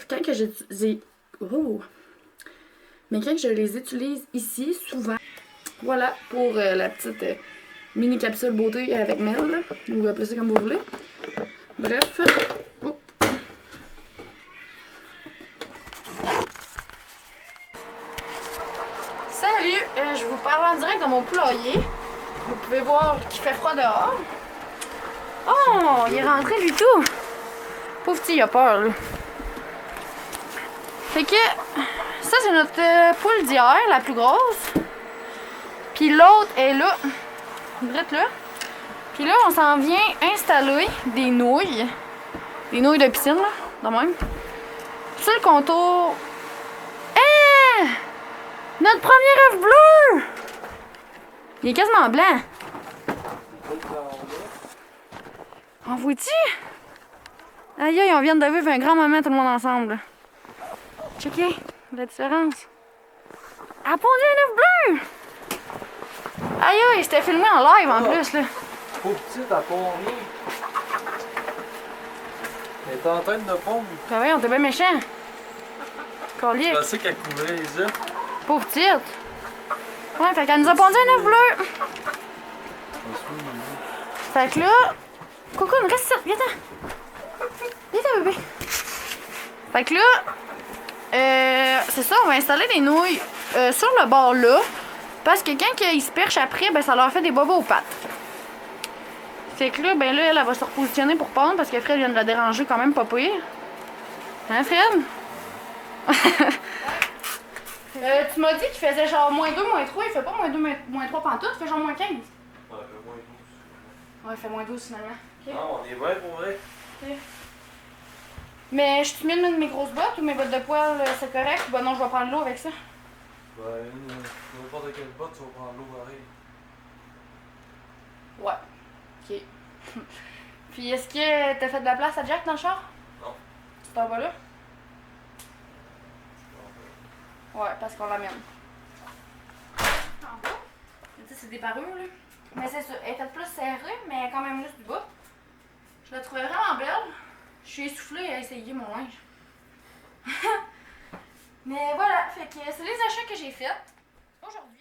bref, quand que oh! Mais quand je les utilise ici, souvent, voilà pour la petite mini capsule beauté avec Mel, là. Vous appelez ça comme vous voulez. Bref. Oh. Salut! Je vous parle en direct dans mon poulailler. Vous pouvez voir qu'il fait froid dehors. Oh! Il est rentré du tout! Pauvre petit, il a peur, là. Fait que ça, c'est notre poule d'hier, la plus grosse. Puis l'autre est là. Drette là. Puis là, on s'en vient installer des nouilles. Des nouilles de piscine, là, de même. Sur le contour. Hein! Notre premier œuf bleu! Il est quasiment blanc. On voit-tu? Aïe, aïe, on vient de vivre un grand moment tout le monde ensemble. Checkez la différence. Elle a pondu un œuf bleu! Aïe, aïe, c'était filmé en live en plus, là. Pauvre petite, elle pond rien. Elle est en train de pondre. Ben oui, on était bien méchants. Collier. Je pensais qu'elle couvrait les œufs. Pauvre petite. Ouais, fait qu'elle nous a pondu un œuf bleu. Fait que là. Cocoon, reste ici, viens-t'en. Viens-t'en, bébé. Fait que là. C'est ça, on va installer des nouilles sur le bord là. Parce que quand ils se perchent après, ben ça leur fait des bobos aux pattes. Fait que là, ben là, elle va se repositionner pour pondre parce que Fred vient de la déranger quand même pas pire. Hein, Fred? Tu m'as dit qu'il faisait genre -2, -3. Il fait pas -2, -3 pantoute, il fait genre -15. Ouais, il fait -12. Ouais, il fait -12 finalement. Okay. Non, on est bien pour vrai. Okay. Mais je suis mieux de mettre mes grosses bottes ou mes bottes de poil, c'est correct? Ben non, je vais prendre l'eau avec ça. Ben, n'importe quelle botte, tu vas prendre l'eau pareil. Ouais. Ok. Puis est-ce que t'as fait de la place à Jack dans le char? Non. Tu t'en vas là? Ouais, parce qu'on l'amène. En bas? Tu sais, c'est des parures, là. Mais c'est ça. Elle est peut-être plus serrée, mais elle est quand même juste du bas. Je la trouvais vraiment belle. Je suis essoufflée à essayer mon linge. Mais voilà, fait que c'est les achats que j'ai faits aujourd'hui.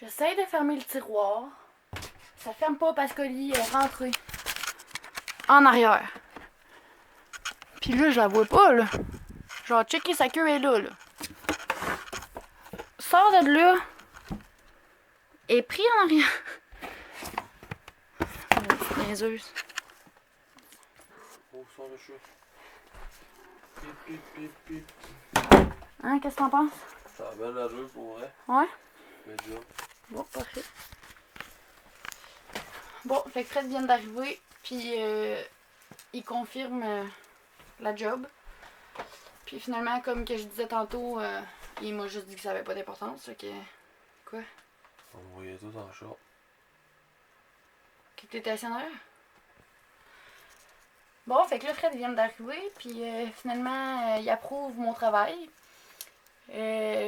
J'essaie de fermer le tiroir. Ça ferme pas parce que Oli est rentré en arrière. Puis là, je la vois pas, là. Genre, checker sa queue est là, là. Sors de là. Et pris en arrière. Petite niaiseuse. Oh, sort le chat. Pip, pip, pip, pip. Hein, qu'est-ce que t'en penses? Ça a bien l'allure pour vrai. Ouais? Mais job. Bon, parfait. Bon, fait que Fred vient d'arriver, puis il confirme la job. Puis finalement, comme que je disais tantôt, il m'a juste dit que ça avait pas d'importance, fait que... Quoi? On voyait tout en chat. Que t'étais stationnaire? Bon, fait que là, Fred vient d'arriver, puis finalement, il approuve mon travail.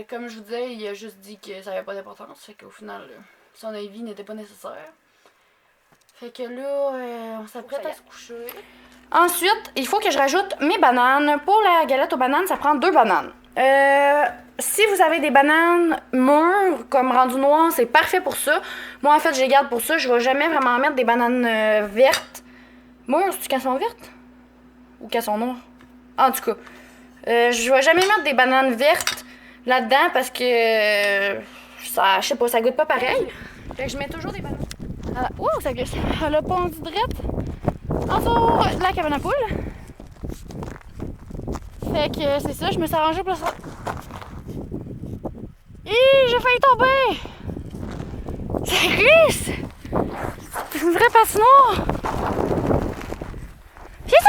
Comme je vous disais, il a juste dit que ça avait pas d'importance, fait qu'au final, son avis n'était pas nécessaire. Fait que là, on s'apprête à se coucher. Ensuite, il faut que je rajoute mes bananes. Pour la galette aux bananes, ça prend 2 bananes. Si vous avez des bananes mûres, comme rendu noir, c'est parfait pour ça. Moi, en fait, je les garde pour ça. Je vais jamais vraiment mettre des bananes vertes. Mûres, c'est-tu qu'elles sont vertes? Ou qu'elles sont noires? En tout cas, je vais jamais mettre des bananes vertes là-dedans parce que ça, je sais pas, ça goûte pas pareil. Fait que je mets toujours des bananes. Ouh, ça glisse. Elle a pondu drette en dessous de la cabane à poule. Fait que c'est ça, je me suis arrangée pour ça. Hi, j'ai failli tomber! Ça glisse! C'est une vraie patinoire! Viens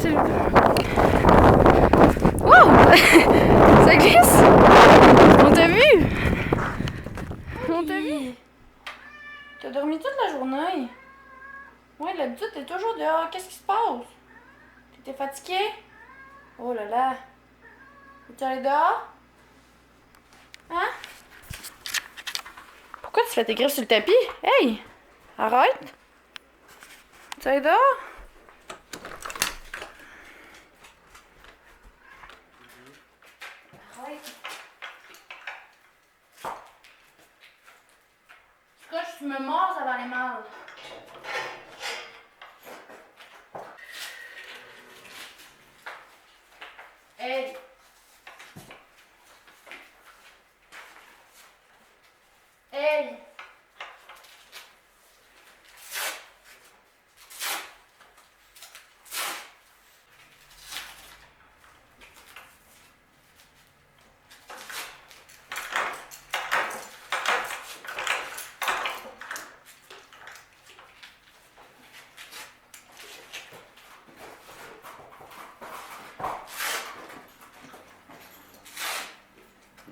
s'il vous plaît. Wow! Ça glisse! On t'a vu? On t'a vu? T'as dormi toute la journée? Ouais, d'habitude, t'es toujours dehors. Qu'est-ce qui se passe? T'étais fatigué? Oh là là! T'es allé dehors? Hein? Pourquoi tu fais tes griffes sur le tapis? Hey! Arrête! T'es allé dehors? Arrête! Quand tu me mords, ça va aller mal. Hey! Hey!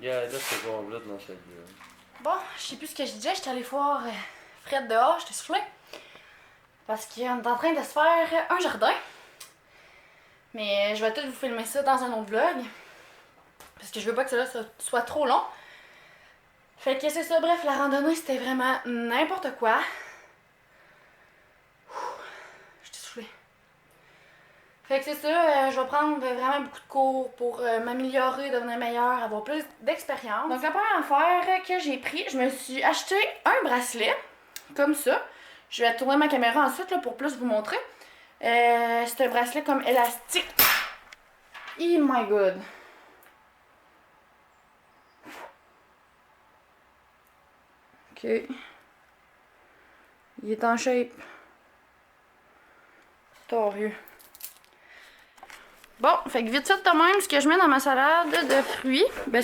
Yeah, là, c'est complète dans cette gueule. Bon, je sais plus ce que je disais, j'étais allée voir Fred dehors, j'étais soufflée. Parce qu'on est en train de se faire un jardin. Mais je vais tout vous filmer ça dans un autre vlog. Parce que je veux pas que cela soit trop long. Fait que c'est ça, bref, la randonnée c'était vraiment n'importe quoi. J'étais soufflée. Fait que c'est ça, je vais prendre vraiment beaucoup de cours pour m'améliorer, devenir meilleure, avoir plus d'expérience. Donc la première affaire que j'ai pris, je me suis acheté un bracelet, comme ça. Je vais tourner ma caméra ensuite là, pour plus vous montrer. C'est un bracelet comme élastique. Oh my god! Ok. Il est en shape. Torieux. Bon, fait que vite fait de même, ce que je mets dans ma salade de fruits. Ben,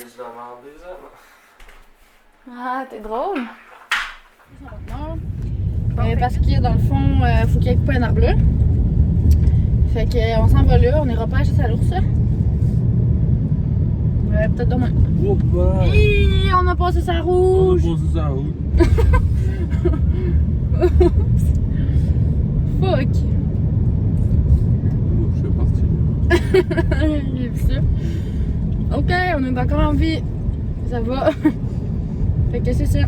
ah, t'es drôle. Parce que dans le fond, faut qu'il y ait coupé un arbre là. Fait que on s'en va là, on ira pas acheter à l'ours. Peut-être demain. Opa! Hi, on a passé sa rouge. On a passé sa rouge. Fuck. Je suis parti. J'ai vu ça. Ok, on est encore en vie. Ça va. Fait que c'est ça.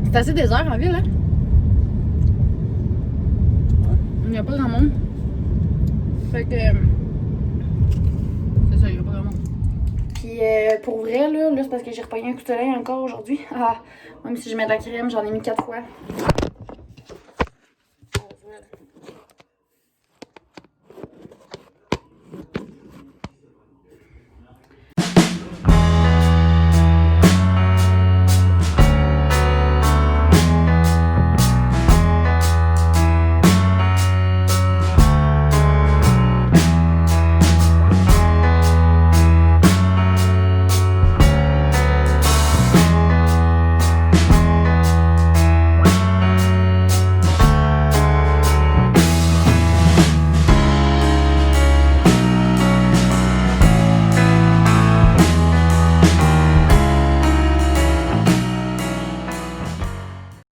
C'est assez désert en ville, hein? Ouais. Il n'y a pas grand monde. Fait que. C'est ça, il n'y a pas grand monde. Puis pour vrai, là c'est parce que j'ai repogné un coup de soleil encore aujourd'hui. Ah, même si je mets de la crème, j'en ai mis 4 fois.